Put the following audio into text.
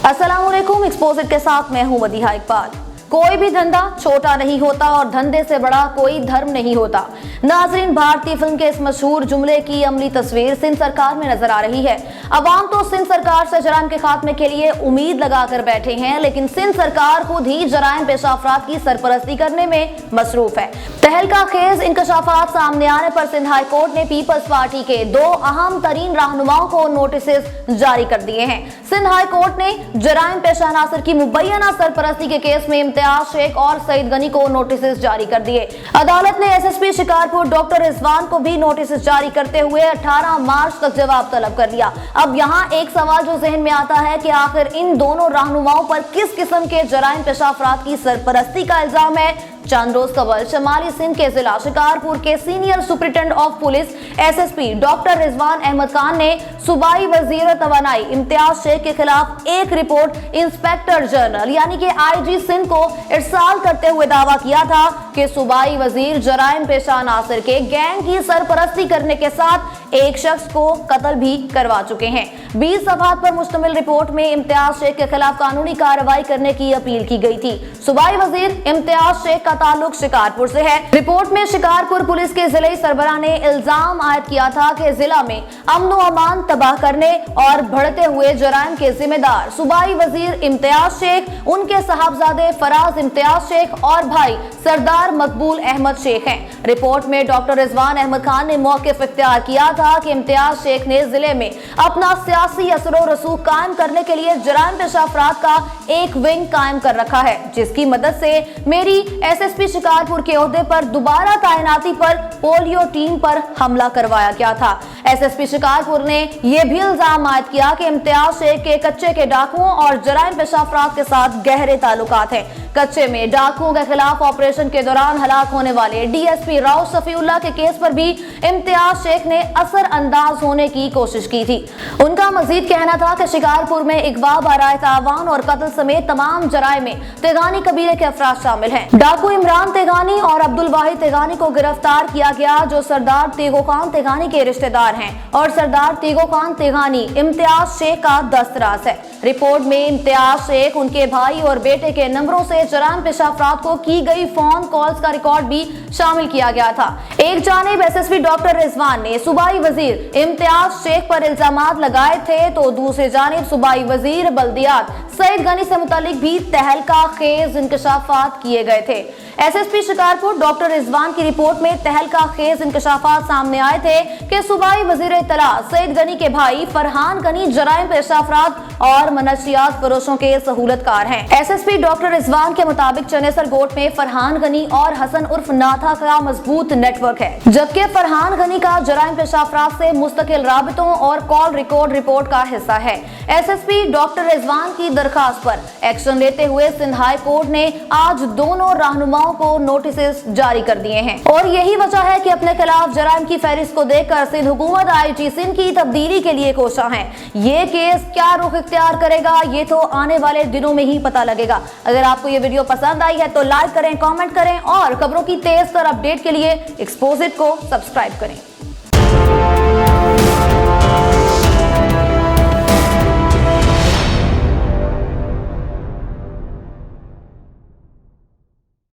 अस्सलामुअलैकुम। एक्सपोजिट के साथ मैं हूं मदीहा इकबाल। कोई भी धंधा छोटा नहीं होता और धंधे से बड़ा कोई धर्म नहीं होता। नाजरीन, भारतीय फिल्म के इस मशहूर जुमले की अमली तस्वीर सिंध सरकार में नजर आ रही है। अवाम तो सिंध सरकार से जराइम के खात्मे के लिए उम्मीद लगाकर बैठे हैं, लेकिन सिंध सरकार खुद ही जराइम पेशा अफराद की सरपरस्ती करने में मसरूफ है। तहलका खेज इंकशाफात सामने आने पर सिंध हाई कोर्ट ने पीपल्स पार्टी के दो अहम तरीन रहनुमाओं को नोटिस जारी कर दिए हैं। सिंध हाई कोर्ट ने जराइम पेशा अनासर की मुबैना सरपरस्ती के केस में इम्तियाज शेख और सईद गनी को नोटिस जारी कर दिए। अदालत ने एसएसपी शिकारपुर डॉक्टर रिजवान को भी नोटिस जारी करते हुए 18 मार्च तक जवाब तलब कर लिया। अब यहाँ एक सवाल जो जहन में आता है कि आखिर इन दोनों रहनुमाओं पर किस किस्म के जराइम पेशा अफराद की सरपरस्ती का इल्जाम है। चंद रोज कबल शमाली सिंध के जिला शिकारपुर के senior superintendent of police SSP doctor Rizwan Ahmed Khan ने सूबाई वजीर तवानाई इम्तियाज शेख के खिलाफ एक रिपोर्ट इंस्पेक्टर जनरल यानी कि आईजी सिंध को इरसाल करते हुए दावा किया था कि सूबाई वजीर जराइम पेशा अनासर के गैंग की सरपरस्ती करने के साथ एक शख्स को कत्ल भी करवा चुके हैं। 20 सफहात पर मुश्तमिल रिपोर्ट में इम्तियाज शेख के खिलाफ कानूनी कार्रवाई करने की अपील की गई थी। सूबाई वजीर इम्तियाज शेख का ताल्लुक शिकारपुर से है। रिपोर्ट में शिकारपुर पुलिस के जिले सरबराह ने इल्जाम आयद किया था कि जिला में अमन व अमान तबाह करने और बढ़ते हुए जराइम के जिम्मेदार सूबाई वजीर इम्तियाज शेख, उनके साहबजादे फराज इम्तियाज शेख और भाई सरदार मकबूल अहमद शेख हैं। रिपोर्ट में डॉक्टर रिजवान अहमद खान ने मौक़िफ़ इख्तियार किया था कि इम्तियाज शेख ने जिले में अपना सियासी असर व रसूख कायम करने के लिए जराइम पेशा अफराद का एक विंग कायम कर रखा है, जिसकी मदद से मेरी एसएसपी शिकारपुर के ओहदे पर दोबारा तैनाती पर पोलियो टीम पर हमला करवाया गया था। एसएसपी शिकारपुर ने यह भी इल्जाम आयद किया कि इम्तियाज शेख के कच्चे के डाकुओं और जराइम पेशा अफराद के साथ गहरे ताल्लुकात हैं। कच्चे में डाकुओं के खिलाफ ऑपरेशन के दौरान हलाक होने वाले डीएसपी राव सफीउल्लाह के केस पर भी इम्तियाज शेख ने असर अंदाज होने की कोशिश की थी। उनका मजीद कहना था कि शिकारपुर में अगवा, बाराए तावान और कत्ल समेत तमाम जराइम में तेगानी कबीले के अफराद शामिल हैं। डाकू इमरान तेगानी और अब्दुल वाहिद तेगानी को गिरफ्तार किया गया, जो सरदार तेगो खान तेगानी के रिश्तेदार हैं और सरदार तेगो खान तेगानी इम्तियाज शेख का दस्तराज है। रिपोर्ट में इम्तियाज शेख, उनके भाई और बेटे के नंबरों से जराइम पेशा अफराद को की गई फोन कॉल्स का रिकॉर्ड भी शामिल किया गया था। एक जानिब एसएसपी डॉक्टर रिजवान ने सूबाई वजीर इम्तियाज शेख पर इल्जामात लगाए थे, तो दूसरी जानिब सूबाई वजीर बल्दियात सईद गनी से मुतालिक भी तहलका खेज इंकशाफात किए गए थे। एसएसपी शिकारपुर डॉक्टर रिजवान की रिपोर्ट में तहलका खेज इंकशाफात सामने आए थे कि सूबाई वजीर इत्तला सईद गनी के भाई फरहान गनी जराइम पेशा अफराद और मनशियात फरोशों के सहूलतकार हैं। एसएसपी डॉक्टर रिजवान के मुताबिक चनेसर गोट में फरहान गनी और हसन उर्फ नाथा का मजबूत नेटवर्क है, जबकि फरहान गनी का जराइम पेशा अफराद से मुस्तकिल राबितों और कॉल रिकॉर्ड रिपोर्ट का हिस्सा है। एसएसपी डॉक्टर रिजवान की दरखास्त पर एक्शन लेते हुए सिंध हाई कोर्ट ने आज दोनों रहनुमाओं को नोटिस जारी कर दिए हैं और यही वजह है कि अपने खिलाफ जराइम की फहरिस्त को देखकर सिंध हुकूमत आईजी सिंध की तब्दीली के लिए कोशा है। ये केस क्या रुख इख्तियार करेगा, ये तो आने वाले दिनों में ही पता लगेगा। अगर आपको ये वीडियो पसंद आई है तो लाइक करें, कमेंट करें और खबरों की तेज तर अपडेट के लिए एक्सपोजिट को सब्सक्राइब करें।